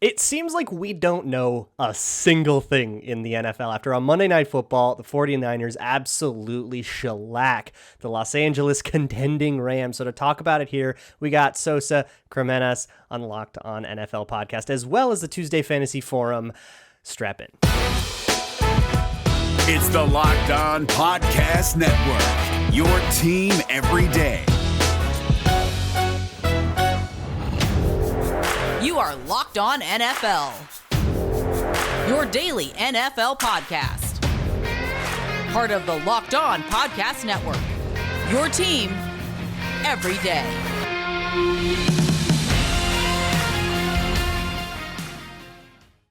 It seems like we don't know a single thing in the NFL. After on Monday Night Football, the 49ers absolutely shellac the Los Angeles contending Rams. So to talk about it here, we got Sosa, Cremenas on Locked On NFL podcast, as well as the Tuesday Fantasy Forum. Strap in. It's the Locked On Podcast Network, your team every day. You are Locked On NFL, your daily NFL podcast. Part of the Locked On Podcast Network, your team every day.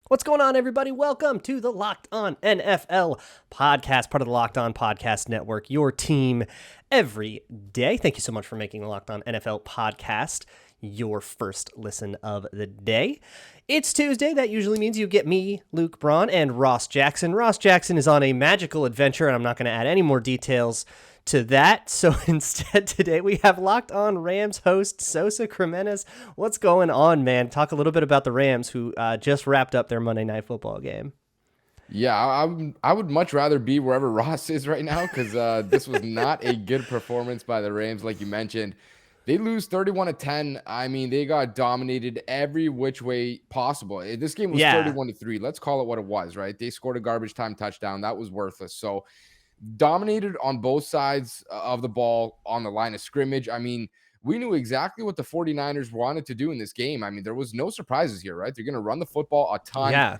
What's going on, everybody? Welcome to the Locked On NFL podcast, part of the Locked On Podcast Network, your team every day. Thank you so much for making the Locked On NFL podcast your first listen of the day. It's Tuesday. That usually means you get me, Luke Braun, and Ross Jackson. Ross Jackson is on a magical adventure, and I'm not going to add any more details to that. So instead, today we have Locked On Rams host Sosa Cremenas. What's going on, man? Talk a little bit about the Rams, who just wrapped up their Monday Night Football game. Yeah, I would much rather be wherever Ross is right now, because this was not a good performance by the Rams, like you mentioned. They lose 31-10. I mean, they got dominated every which way possible. This game was 31-3. Let's call it what it was, right? They scored a garbage time touchdown. That was worthless. So dominated on both sides of the ball on the line of scrimmage. I mean, we knew exactly what the 49ers wanted to do in this game. I mean, there was no surprises here, right? They're going to run the football a ton. Yeah.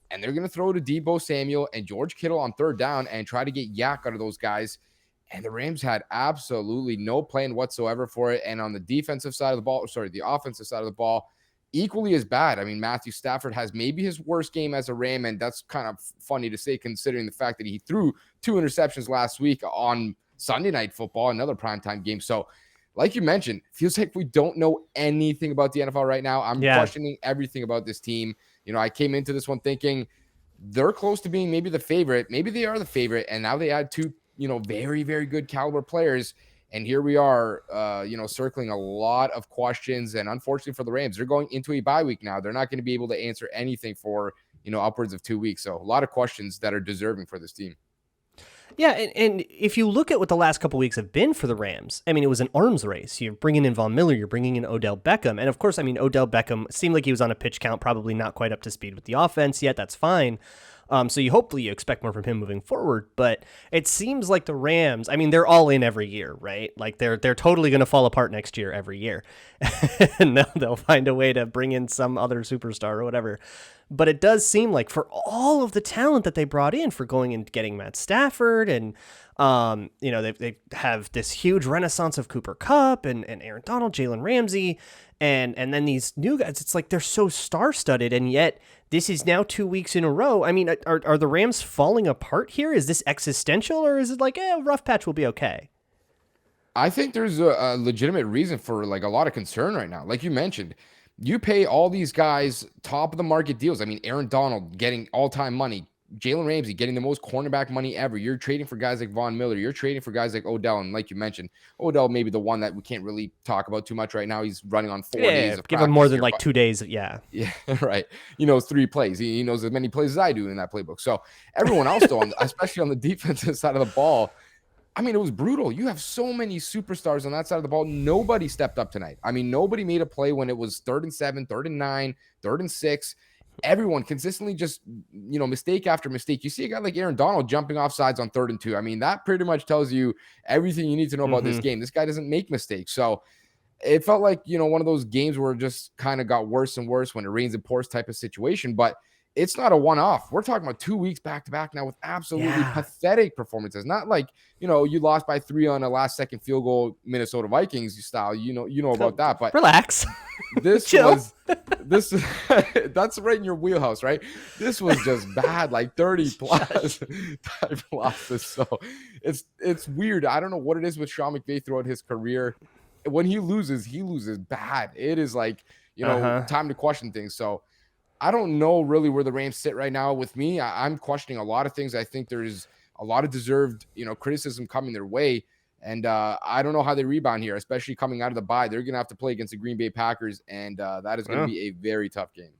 And they're going to throw to Deebo Samuel and George Kittle on third down and try to get yak out of those guys. And the Rams had absolutely no plan whatsoever for it. And on the defensive side of the ball, the offensive side of the ball, equally as bad. I mean, Matthew Stafford has maybe his worst game as a Ram, and that's kind of funny to say considering the fact that he threw 2 interceptions last week on Sunday Night Football, another primetime game. So, like you mentioned, feels like we don't know anything about the NFL right now. I'm questioning everything about this team. You know, I came into this one thinking they're close to being maybe the favorite. Maybe they are the favorite, and now they add 2 very, very good caliber players. And here we are, circling a lot of questions. And unfortunately for the Rams, they're going into a bye week now. They're not going to be able to answer anything for, upwards of 2 weeks. So a lot of questions that are deserving for this team. Yeah, and if you look at what the last couple weeks have been for the Rams, I mean, it was an arms race. You're bringing in Von Miller, you're bringing in Odell Beckham. And of course, I mean, Odell Beckham seemed like he was on a pitch count, probably not quite up to speed with the offense yet. That's fine. So you expect more from him moving forward, but it seems like the Rams, I mean, they're all in every year, right? Like they're totally going to fall apart next year, every year. And they'll find a way to bring in some other superstar or whatever. But it does seem like for all of the talent that they brought in for going and getting Matt Stafford and, they have this huge renaissance of Cooper Kupp and Aaron Donald, Jalen Ramsey, and then these new guys, it's like they're so star-studded, and yet this is now 2 weeks in a row. I mean, are the Rams falling apart here? Is this existential, or is it like, rough patch will be okay? I think there's a legitimate reason for like a lot of concern right now. Like you mentioned, you pay all these guys top of the market deals. I mean, Aaron Donald getting all-time money, Jalen Ramsey getting the most cornerback money ever. You're trading for guys like Von Miller. You're trading for guys like Odell. And like you mentioned, Odell may be the one that we can't really talk about too much right now. He's running on 4 days of give him more than here, 2 days. Yeah, right. He knows 3 plays. He knows as many plays as I do in that playbook. So everyone else, though, especially on the defensive side of the ball, I mean, it was brutal. You have so many superstars on that side of the ball. Nobody stepped up tonight. I mean, nobody made a play when it was 3rd and 7, 3rd and 9, 3rd and 6. Everyone consistently just, mistake after mistake. You see a guy like Aaron Donald jumping off sides on 3rd and 2. I mean, that pretty much tells you everything you need to know about this game. This guy doesn't make mistakes. So it felt like, one of those games where it just kind of got worse and worse when it rains and pours type of situation. But it's not a one-off. We're talking about 2 weeks back-to-back now with absolutely pathetic performances. Not like, you lost by 3 on a last-second field goal, Minnesota Vikings style. You know about that. But relax. This that's right in your wheelhouse, right? This was just bad, like 30+ type losses. So it's weird. I don't know what it is with Sean McVay throughout his career. When he loses bad. It is like, time to question things. So I don't know really where the Rams sit right now. With me, I'm questioning a lot of things. I think there's a lot of deserved, criticism coming their way. And I don't know how they rebound here, especially coming out of the bye. They're going to have to play against the Green Bay Packers, and that is going to be a very tough game.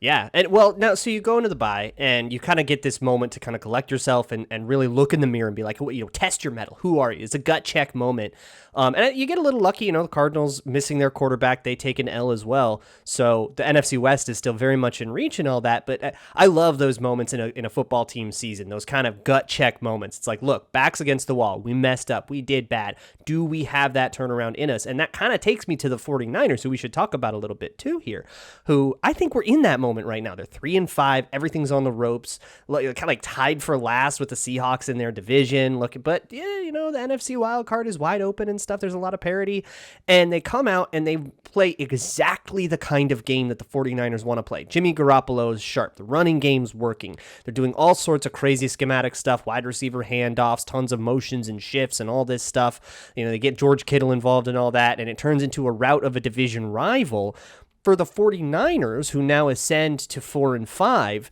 Yeah. And well, now, so you go into the bye and you kind of get this moment to kind of collect yourself and really look in the mirror and be like, test your mettle. Who are you? It's a gut check moment. And you get a little lucky, the Cardinals missing their quarterback. They take an L as well. So the NFC West is still very much in reach and all that. But I love those moments in a football team season, those kind of gut check moments. It's like, look, backs against the wall. We messed up. We did bad. Do we have that turnaround in us? And that kind of takes me to the 49ers, who we should talk about a little bit too here, who I think we're in that moment right now. They're 3-5. Everything's on the ropes. Kind of like tied for last with the Seahawks in their division. But yeah, the NFC wild card is wide open and stuff. There's a lot of parity. And they come out and they play exactly the kind of game that the 49ers want to play. Jimmy Garoppolo is sharp. The running game's working. They're doing all sorts of crazy schematic stuff, wide receiver handoffs, tons of motions and shifts and all this stuff. They get George Kittle involved in all that, and it turns into a rout of a division rival. For the 49ers, who now ascend to 4-5,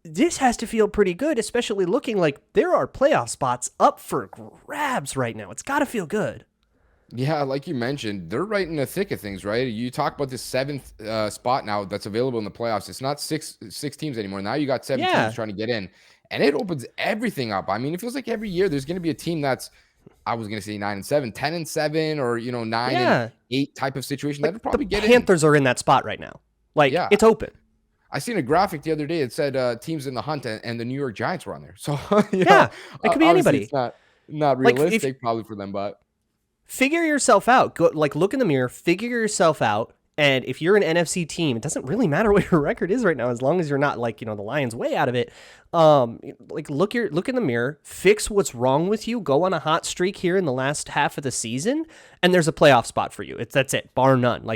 this has to feel pretty good, especially looking like there are playoff spots up for grabs right now. It's got to feel good. Yeah, like you mentioned, they're right in the thick of things, right? You talk about this seventh spot now that's available in the playoffs. It's not six teams anymore. Now you got seven teams trying to get in, and it opens everything up. I mean, it feels like every year there's going to be a team that's, I was going to say 9-7, 10-7, or 9-8 type of situation. That'd probably get in. The Panthers are in that spot right now. It's open. I seen a graphic the other day. It said teams in the hunt, and the New York Giants were on there. So it could be anybody. It's not realistic probably for them, but figure yourself out. Go, look in the mirror, figure yourself out. And if you're an NFC team, it doesn't really matter what your record is right now, as long as you're not the Lions way out of it. Look in the mirror, fix what's wrong with you, go on a hot streak here in the last half of the season, and there's a playoff spot for you. That's it, bar none.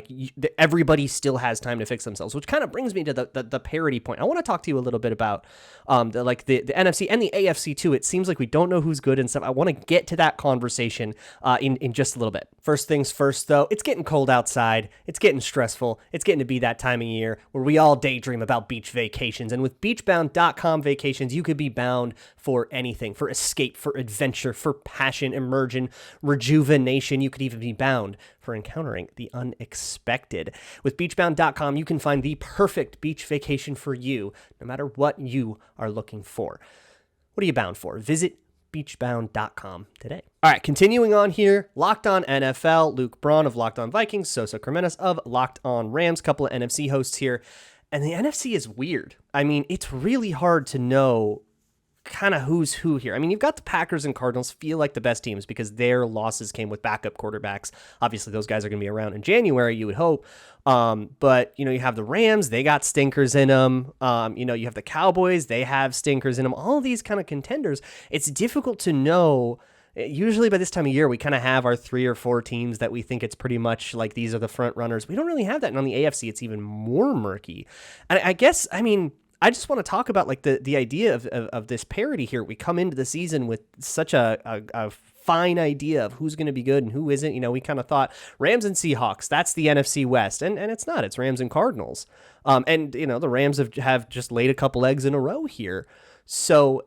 Everybody still has time to fix themselves, which kind of brings me to the parity point. I want to talk to you a little bit about the NFC and the AFC too. It seems like we don't know who's good and stuff. I want to get to that conversation in just a little bit. First things first, though, it's getting cold outside. It's getting stressful. It's getting to be that time of year where we all daydream about beach vacations. And with beachbound.com vacations, you could be bound for anything, for escape, for adventure, for passion, immersion, rejuvenation. You could even be bound for encountering the unexpected. With beachbound.com, you can find the perfect beach vacation for you, no matter what you are looking for. What are you bound for? Visit beachbound.com today. All right, continuing on here, Locked On NFL, Luke Braun of Locked On Vikings, Sosa Cremenis of Locked On Rams, couple of NFC hosts here. And the NFC is weird. I mean, it's really hard to know kind of who's who here. I mean, you've got the Packers and Cardinals feel like the best teams because their losses came with backup quarterbacks. Obviously, those guys are going to be around in January, you would hope. But, you have the Rams, they got stinkers in them. You have the Cowboys, they have stinkers in them. All of these kind of contenders, it's difficult to know. Usually by this time of year, we kind of have our 3 or 4 teams that we think it's pretty much like these are the front runners. We don't really have that. And on the AFC, it's even more murky. And I guess, I just want to talk about the idea of this parity here. We come into the season with such a fine idea of who's going to be good and who isn't. We kind of thought Rams and Seahawks, that's the NFC West. And it's not. It's Rams and Cardinals. The Rams have just laid a couple eggs in a row here. So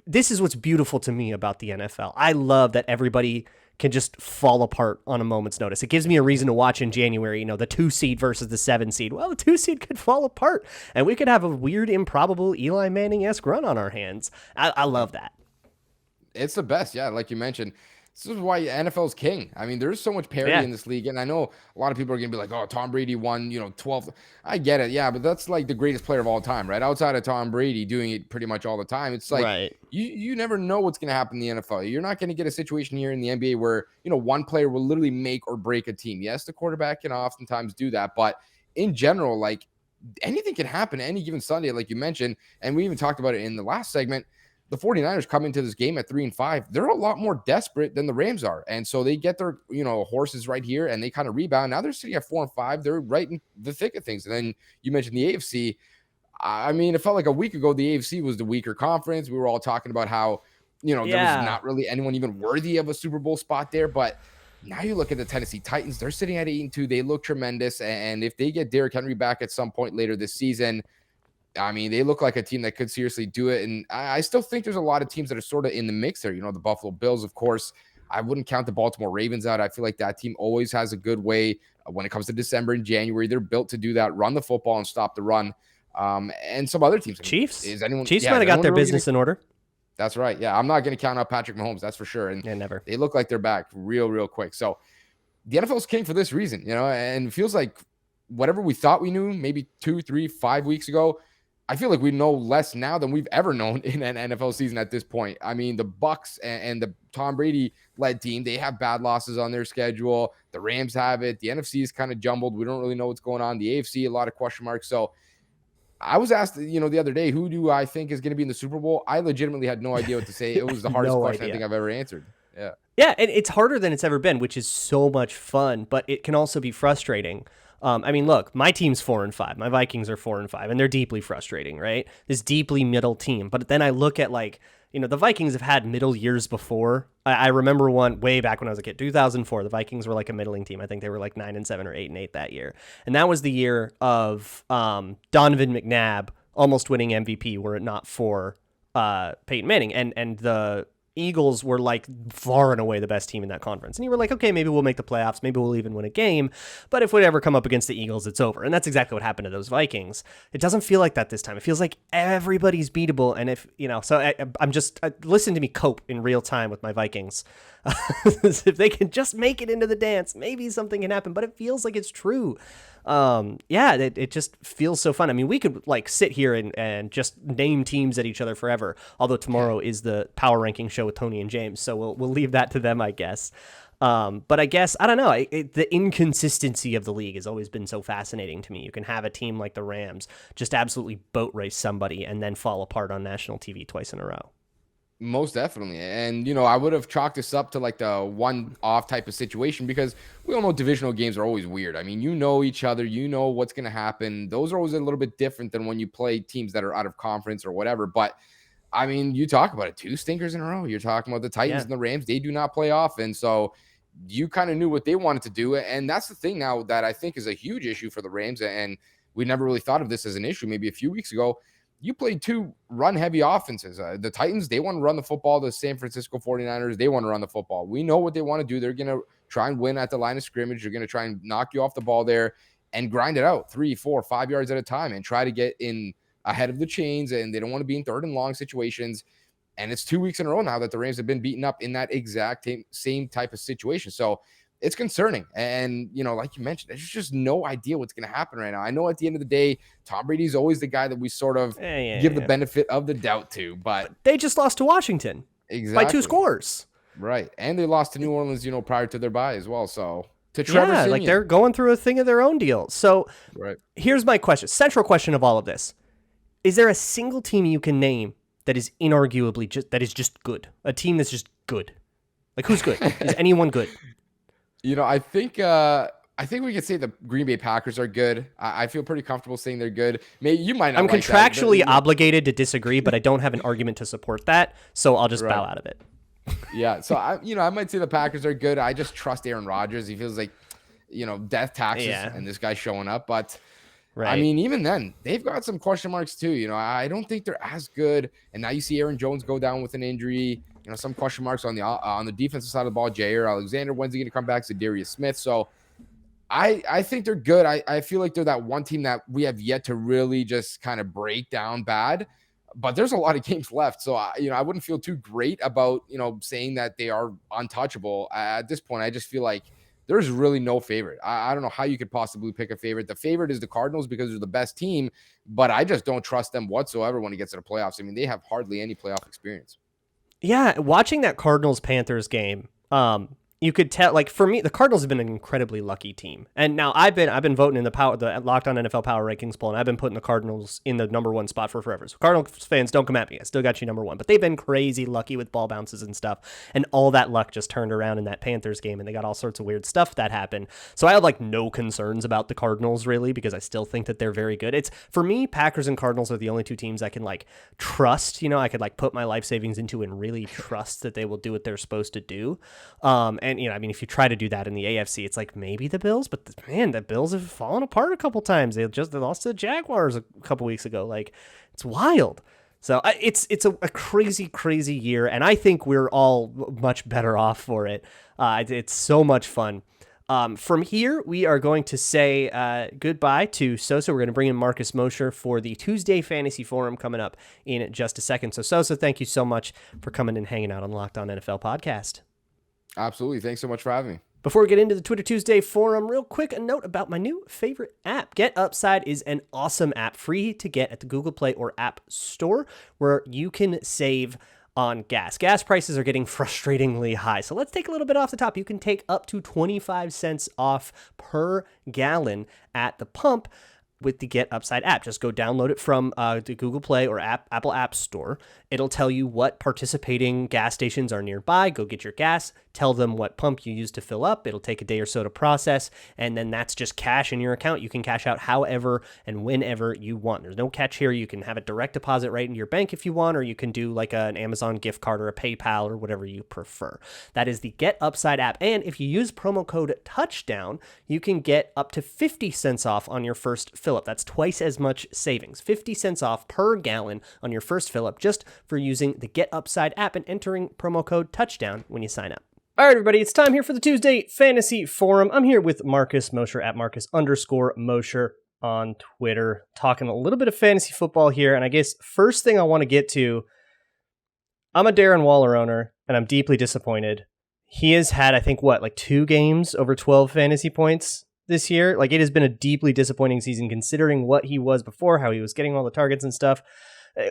this is what's beautiful to me about the NFL. I love that everybody can just fall apart on a moment's notice. It gives me a reason to watch in January, the 2 seed versus the 7 seed. Well, the 2 seed could fall apart and we could have a weird, improbable Eli Manning-esque run on our hands. I love that. It's the best. Yeah. Like you mentioned, this is why NFL's king. I mean, there's so much parity in this league. And I know a lot of people are going to be like, oh, Tom Brady won, 12. I get it. Yeah. But that's like the greatest player of all time, right? Outside of Tom Brady doing it pretty much all the time. It's like, you never know what's going to happen in the NFL. You're not going to get a situation here in the NBA where, one player will literally make or break a team. Yes, the quarterback can oftentimes do that. But in general, anything can happen any given Sunday, like you mentioned. And we even talked about it in the last segment. The 49ers come into this game at 3-5. They're a lot more desperate than the Rams are. And so they get their, horses right here and they kind of rebound. Now they're sitting at 4-5. They're right in the thick of things. And then you mentioned the AFC. I mean, it felt like a week ago, the AFC was the weaker conference. We were all talking about how, there was not really anyone even worthy of a Super Bowl spot there. But now you look at the Tennessee Titans. They're sitting at 8-2. They look tremendous. And if they get Derrick Henry back at some point later this season, I mean, they look like a team that could seriously do it. And I still think there's a lot of teams that are sort of in the mix there. The Buffalo Bills, of course. I wouldn't count the Baltimore Ravens out. I feel like that team always has a good way when it comes to December and January. They're built to do that, run the football and stop the run. And some other teams. Chiefs. Is anyone? Chiefs Yeah, might is have got anyone their really business in order. That's right. Yeah, I'm not going to count out Patrick Mahomes. That's for sure. And never. They look like they're back real quick. So the NFL's king for this reason, and it feels like whatever we thought we knew maybe 2, 3, 5 weeks ago, I feel like we know less now than we've ever known in an NFL season at this point. I mean, the Bucs and the Tom Brady led team, they have bad losses on their schedule. The Rams have it. The NFC is kind of jumbled. We don't really know what's going on. The AFC, a lot of question marks. So I was asked, the other day, who do I think is going to be in the Super Bowl? I legitimately had no idea what to say. It was the hardest question I think I've ever answered. Yeah. Yeah, and it's harder than it's ever been, which is so much fun, but it can also be frustrating. I mean, look, my team's 4-5. My Vikings are 4-5, and they're deeply frustrating, right? This deeply middle team. But then I look at the Vikings have had middle years before. I remember one way back when I was a kid, 2004. The Vikings were like a middling team. I think they were like 9-7 or 8-8 that year, and that was the year of Donovan McNabb almost winning MVP, were it not for Peyton Manning, and the Eagles were like far and away the best team in that conference. And you were like, okay, maybe we'll make the playoffs. Maybe we'll even win a game. But if we ever come up against the Eagles, it's over. And that's exactly what happened to those Vikings. It doesn't feel like that this time. It feels like everybody's beatable. And listen to me cope in real time with my Vikings. If they can just make it into the dance, maybe something can happen. But it feels like it's true. It just feels so fun. I mean, we could sit here and just name teams at each other forever. Although tomorrow is the power ranking show with Tony and James, so we'll leave that to them, I guess. But I guess I don't know. The inconsistency of the league has always been so fascinating to me. You can have a team like the Rams just absolutely boat race somebody and then fall apart on national TV twice in a row. Most definitely. And, I would have chalked this up to like the one-off type of situation because we all know divisional games are always weird. I mean, each other, what's going to happen. Those are always a little bit different than when you play teams that are out of conference or whatever. But, I mean, you talk about it, 2 stinkers in a row. You're talking about the Titans and the Rams. They do not play often. So you kind of knew what they wanted to do. And that's the thing now that I think is a huge issue for the Rams. And we never really thought of this as an issue maybe a few weeks ago. You played 2 run-heavy offenses. The Titans, they want to run the football. The San Francisco 49ers, they want to run the football. We know what they want to do. They're going to try and win at the line of scrimmage. They're going to try and knock you off the ball there and grind it out 3, 4, 5 yards at a time and try to get in ahead of the chains. And they don't want to be in 3rd and long situations. And it's 2 weeks in a row now that the Rams have been beaten up in that exact same type of situation. So it's concerning. And, like you mentioned, there's just no idea what's going to happen right now. I know at the end of the day, Tom Brady's always the guy that we sort of give the benefit of the doubt to, but they just lost to Washington by 2 scores. Right. And they lost to New Orleans, prior to their bye as well. So to Trevor Siemian. They're going through a thing of their own deal. So Here's my question, central question of all of this. Is there a single team you can name that is inarguably just good? A team that's just good? Like, who's good? Is anyone good? I think we could say the Green Bay Packers are good. I feel pretty comfortable saying they're good. Maybe you might not. I'm contractually obligated to disagree, but I don't have an argument to support that, so I'll just bow out of it. Yeah, so I might say the Packers are good. I just trust Aaron Rodgers. He feels like, death taxes and this guy's showing up. But I mean, even then, they've got some question marks too. I don't think they're as good. And now you see Aaron Jones go down with an injury. Some question marks on the defensive side of the ball. Jair Alexander, when's he going to come back? Zadarius Smith. So I think they're good. I feel like they're that one team that we have yet to really just kind of break down bad. But there's a lot of games left. So, I wouldn't feel too great about, saying that they are untouchable. At this point, I just feel like there's really no favorite. I don't know how you could possibly pick a favorite. The favorite is the Cardinals because they're the best team, but I just don't trust them whatsoever when it gets to the playoffs. I mean, they have hardly any playoff experience. Yeah, watching that Cardinals-Panthers game, you could tell, for me, the Cardinals have been an incredibly lucky team. And now I've been voting in the Locked On NFL Power Rankings poll, and I've been putting the Cardinals in the number 1 spot for forever. So Cardinals fans, don't come at me. I still got you number 1. But they've been crazy lucky with ball bounces and stuff. And all that luck just turned around in that Panthers game, and they got all sorts of weird stuff that happened. So I have no concerns about the Cardinals, really, because I still think that they're very good. It's, for me, Packers and Cardinals are the only 2 teams I can trust. I could put my life savings into and really trust that they will do what they're supposed to do. If you try to do that in the AFC, it's maybe the Bills, but the Bills have fallen apart a couple times. They lost to the Jaguars a couple weeks ago. It's wild. So it's a crazy, crazy year, and I think we're all much better off for it. It's so much fun. From here, we are going to say goodbye to Sosa. We're going to bring in Marcus Mosher for the Tuesday Fantasy Forum coming up in just a second. So, Sosa, thank you so much for coming and hanging out on Locked On NFL podcast. Absolutely. Thanks so much for having me. Before we get into the Twitter Tuesday Forum, real quick, a note about my new favorite app. Getupside is an awesome app, free to get at the Google Play or App Store, where you can save on gas. Gas prices are getting frustratingly high. So let's take a little bit off the top. You can take up to 25 cents off per gallon at the pump with the Getupside app. Just go download it from the Google Play or Apple App Store. It'll tell you what participating gas stations are nearby. Go get your gas. Tell them what pump you use to fill up. It'll take a day or so to process, and then that's just cash in your account. You can cash out however and whenever you want. There's no catch here. You can have a direct deposit right into your bank if you want, or you can do like an Amazon gift card or a PayPal or whatever you prefer. That is the Getupside app, and if you use promo code TOUCHDOWN, you can get up to 50 cents off on your first fill up. That's twice as much savings. 50 cents off per gallon on your first fill up just for using the Getupside app and entering promo code TOUCHDOWN when you sign up. All right, everybody, it's time here for the Tuesday Fantasy Forum. I'm here with Marcus Mosher at Marcus_Mosher on Twitter, talking a little bit of fantasy football here. And I guess first thing I want to get to, I'm a Darren Waller owner, and I'm deeply disappointed. He has had, I think, 2 games over 12 fantasy points this year. Like, it has been a deeply disappointing season considering what he was before, how he was getting all the targets and stuff.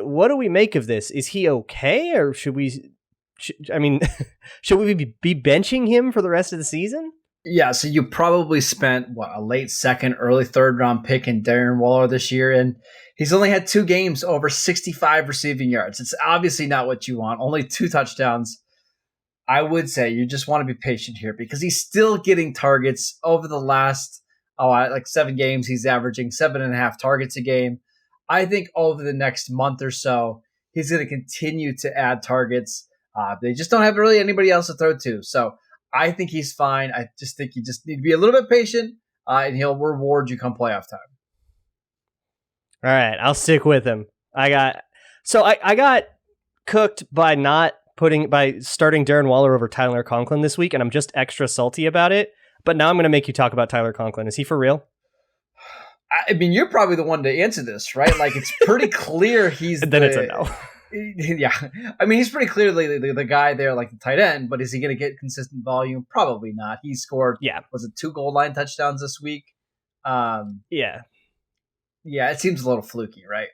What do we make of this? Is he okay, or should we be benching him for the rest of the season? Yeah, so you probably spent a late second, early third round pick in Darren Waller this year, and he's only had 2 games over 65 receiving yards. It's obviously not what you want. Only 2 touchdowns. I would say you just want to be patient here because he's still getting targets over the last 7 games. He's averaging 7.5 targets a game. I think over the next month or so, he's going to continue to add targets. They just don't have really anybody else to throw to. So I think he's fine. I just think you just need to be a little bit patient, and he'll reward you come playoff time. All right, I'll stick with him. I got cooked by starting Darren Waller over Tyler Conklin this week, and I'm just extra salty about it. But now I'm going to make you talk about Tyler Conklin. Is he for real? I mean, you're probably the one to answer this, right? Like, it's pretty clear he's it's a no. Yeah. I mean, he's pretty clearly the guy there, like the tight end, but is he going to get consistent volume? Probably not. He scored, was it 2 goal line touchdowns this week? Yeah, it seems a little fluky, right?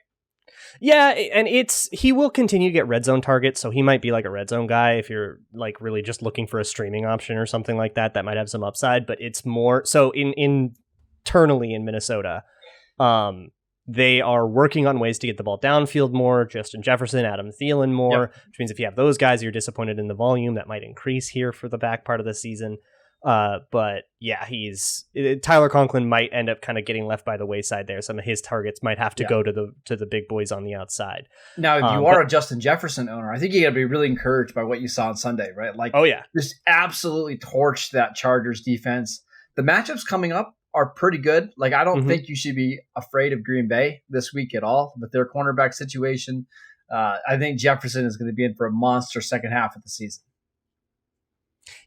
Yeah, and he will continue to get red zone targets, so he might be like a red zone guy if you're like really just looking for a streaming option or something like that. That might have some upside, but it's more so internally in Minnesota. They are working on ways to get the ball downfield more. Justin Jefferson, Adam Thielen more, which means if you have those guys, you're disappointed in the volume. That might increase here for the back part of the season. But yeah, Tyler Conklin might end up kind of getting left by the wayside there. Some of his targets might have to go to the big boys on the outside. Now, if you are a Justin Jefferson owner, I think you got to be really encouraged by what you saw on Sunday, right? Like, just absolutely torched that Chargers defense. The matchups coming up are pretty good. Like, I don't think you should be afraid of Green Bay this week at all with their cornerback situation. I think Jefferson is going to be in for a monster second half of the season.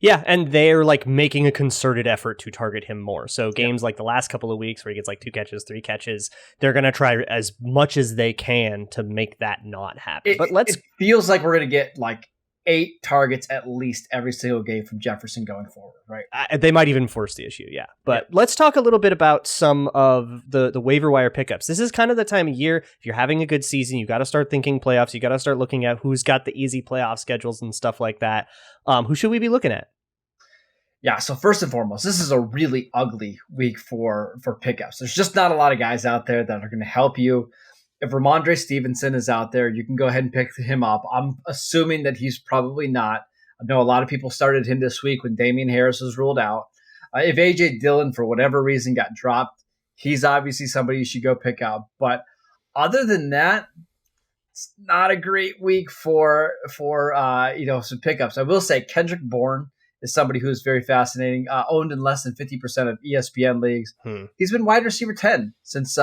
Yeah, and they're like making a concerted effort to target him more. So games like the last couple of weeks where he gets like 2 catches, 3 catches, they're going to try as much as they can to make that not happen. It feels like we're going to get like 8 targets at least every single game from Jefferson going forward, right? They might even force the issue, But let's talk a little bit about some of the waiver wire pickups. This is kind of the time of year, if you're having a good season, you got to start thinking playoffs. You got to start looking at who's got the easy playoff schedules and stuff like that. Who should we be looking at? Yeah, so first and foremost, this is a really ugly week for pickups. There's just not a lot of guys out there that are going to help you. If Ramondre Stevenson is out there, you can go ahead and pick him up. I'm assuming that he's probably not. I know a lot of people started him this week when Damian Harris was ruled out. If A.J. Dillon, for whatever reason, got dropped, he's obviously somebody you should go pick up. But other than that, it's not a great week for some pickups. I will say Kendrick Bourne is somebody who is very fascinating, owned in less than 50% of ESPN leagues. He's been wide receiver 10 since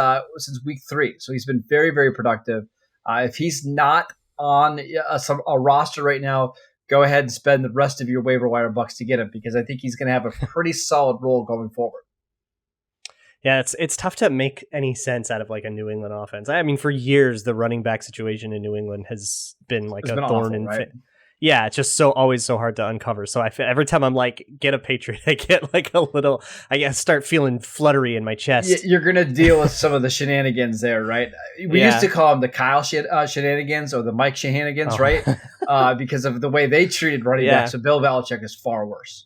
week 3, so he's been very, very productive. If he's not on a roster right now, go ahead and spend the rest of your waiver wire bucks to get him, because I think he's going to have a pretty solid role going forward. Yeah, it's tough to make any sense out of like a New England offense. I mean, for years, the running back situation in New England has been like a thorn in right? Yeah, it's just always so hard to uncover. So I feel every time I'm like, get a Patriot, I get like a little, start feeling fluttery in my chest. You're going to deal with some of the shenanigans there, right? We used to call them the Kyle shenanigans or the Mike shenanigans, right? Because of the way they treated running backs. So Bill Belichick is far worse.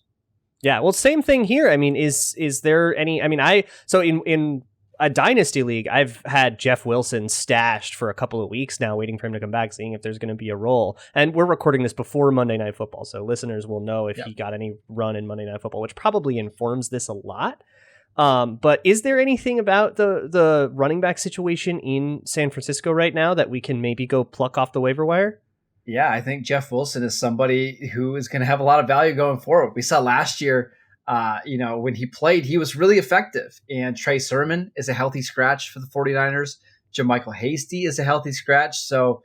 Yeah, well, same thing here. I mean, is there any? I mean, in a dynasty league, I've had Jeff Wilson stashed for a couple of weeks now, waiting for him to come back, seeing if there's going to be a role. And we're recording this before Monday Night Football, so listeners will know if he got any run in Monday Night Football, which probably informs this a lot. But is there anything about the running back situation in San Francisco right now that we can maybe go pluck off the waiver wire? Yeah, I think Jeff Wilson is somebody who is going to have a lot of value going forward. We saw last year, when he played, he was really effective. And Trey Sermon is a healthy scratch for the 49ers. JaMychal Hasty is a healthy scratch. So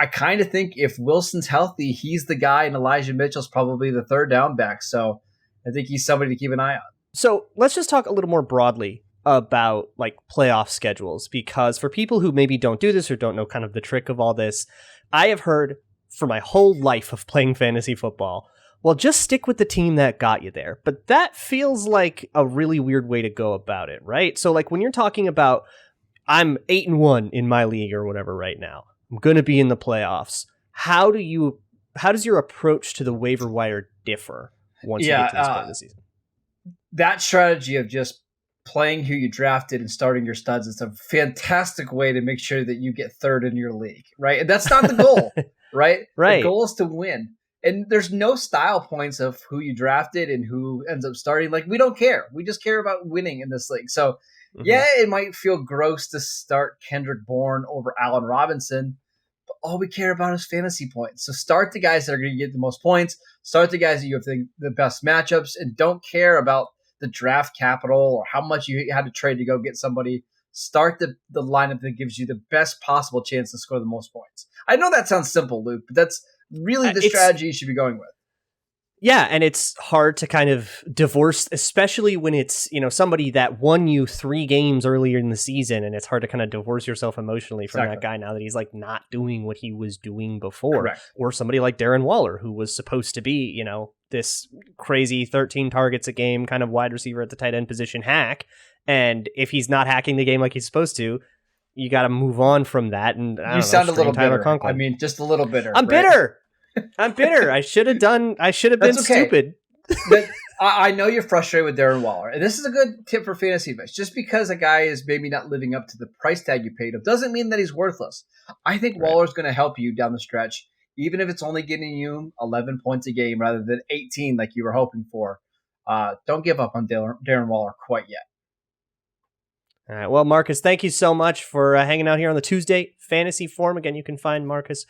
I kind of think if Wilson's healthy, he's the guy, and Elijah Mitchell's probably the third down back. So I think he's somebody to keep an eye on. So let's just talk a little more broadly about like playoff schedules, because for people who maybe don't do this or don't know kind of the trick of all this, I have heard for my whole life of playing fantasy football, well, just stick with the team that got you there. But that feels like a really weird way to go about it, right? So like when you're talking about, I'm 8-1 in my league or whatever right now, I'm going to be in the playoffs. How does your approach to the waiver wire differ once you get to this point of the season? That strategy of just playing who you drafted and starting your studs is a fantastic way to make sure that you get third in your league, right? And that's not the goal, right? Right. The goal is to win. And there's no style points of who you drafted and who ends up starting. Like, we don't care. We just care about winning in this league. So, yeah, it might feel gross to start Kendrick Bourne over Allen Robinson, but all we care about is fantasy points. So start the guys that are going to get the most points. Start the guys that you have the best matchups, and don't care about the draft capital or how much you had to trade to go get somebody. Start the lineup that gives you the best possible chance to score the most points. I know that sounds simple, Luke, but that's really the strategy you should be going with. Yeah, and it's hard to kind of divorce, especially when it's, somebody that won you 3 games earlier in the season, and it's hard to kind of divorce yourself emotionally from that guy now that he's like not doing what he was doing before. Correct. Or somebody like Darren Waller, who was supposed to be, this crazy 13 targets a game kind of wide receiver at the tight end position hack. And if he's not hacking the game like he's supposed to, you got to move on from that. And you sound a little bitter. Conklin. I mean, just a little bitter. I'm bitter. I'm bitter. I should have been stupid. I know you're frustrated with Darren Waller. And this is a good tip for fantasy advice. Just because a guy is maybe not living up to the price tag you paid him doesn't mean that he's worthless. I think Waller's going to help you down the stretch, even if it's only getting you 11 points a game rather than 18 like you were hoping for. Don't give up on Darren Waller quite yet. All right. Well, Marcus, thank you so much for hanging out here on the Tuesday Fantasy Forum. Again, you can find Marcus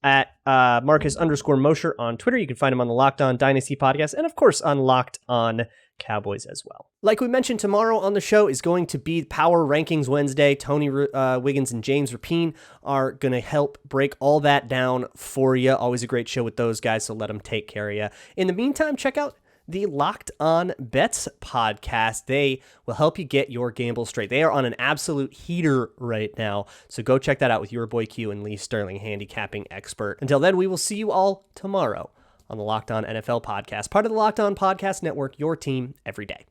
at Marcus_Mosher on Twitter. You can find him on the Locked On Dynasty podcast, and of course on Locked On Cowboys as well. Like we mentioned, tomorrow on the show is going to be Power Rankings Wednesday. Tony Wiggins and James Rapine are going to help break all that down for you. Always a great show with those guys, so let them take care of you. In the meantime, check out the Locked On Bets podcast. They will help you get your gamble straight. They are on an absolute heater right now, so go check that out with your boy Q and Lee Sterling, handicapping expert. Until then, we will see you all tomorrow on the Locked On NFL podcast, part of the Locked On Podcast Network, your team every day.